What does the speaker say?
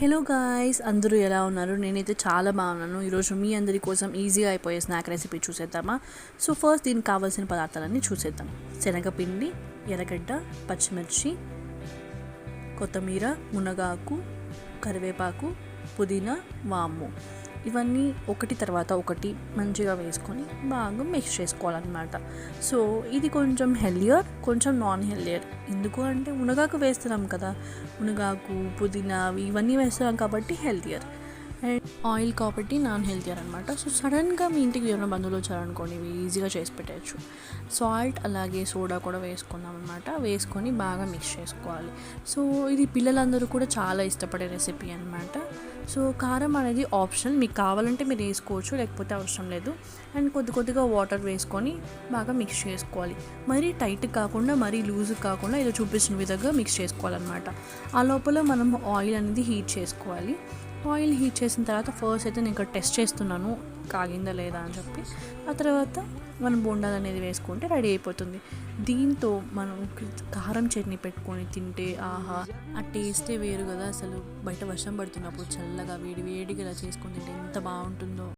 Hello guys, అందరూ ఎలా ఉన్నారు? నేనైతే చాలా బాగున్నాను. ఈరోజు మీ అందరి కోసం ఈజీగా అయిపోయే స్నాక్ రెసిపీ చూసేద్దామా? సో ఫస్ట్ దీనికి కావాల్సిన పదార్థాలన్నీ చూసేద్దాం. శనగపిండి, ఎర్రగడ్డ, పచ్చిమిర్చి, కొత్తిమీర, మునగాకు, కరివేపాకు, పుదీనా, వాము. ఇవన్నీ ఒకటి తర్వాత ఒకటి మంచిగా వేసుకొని బాగా మిక్స్ చేసుకోవాలన్నమాట. సో ఇది కొంచెం హెల్దియర్, కొంచెం నాన్ హెల్దియర్. ఎందుకు అంటే మునగాకు వేస్తున్నాం కదా, మునగాకు, పుదీనా ఇవన్నీ వేస్తున్నాం కాబట్టి హెల్దియర్. అండ్ ఆయిల్ కాబట్టి నాన్ హెల్తియర్ అనమాట. సో సడన్గా మీ ఇంటికి ఎవరైనా బంధువులు వచ్చారనుకోండి, ఇవి ఈజీగా చేసి పెట్టచ్చు. సాల్ట్ అలాగే సోడా కూడా వేసుకున్నాం అనమాట. వేసుకొని బాగా మిక్స్ చేసుకోవాలి. సో ఇది పిల్లలందరూ కూడా చాలా ఇష్టపడే రెసిపీ అనమాట. సో కారం అనేది ఆప్షనల్, మీకు కావాలంటే మీరు వేసుకోవచ్చు, లేకపోతే అవసరం లేదు. అండ్ కొద్దిగా వాటర్ వేసుకొని బాగా మిక్స్ చేసుకోవాలి. మరీ టైట్ కాకుండా మరీ లూజ్ కాకుండా ఇలా చూపించిన విధంగా మిక్స్ చేసుకోవాలన్నమాట. ఆ లోపల మనం ఆయిల్ అనేది హీట్ చేసుకోవాలి. ఆయిల్ హీట్ చేసిన తర్వాత ఫస్ట్ అయితే నేను ఇక్కడ టెస్ట్ చేస్తున్నాను కాగిందా లేదా అని చెప్పి. ఆ తర్వాత మనం బోండాలు అనేది వేసుకుంటే రెడీ అయిపోతుంది. దీంతో మనం కారం చట్నీ పెట్టుకొని తింటే ఆహా, ఆ టేస్టే వేరు కదా. అసలు బయట వర్షం పడుతున్నప్పుడు చల్లగా వేడిగా ఇలా చేసుకొని తింటే ఎంత బాగుంటుందో.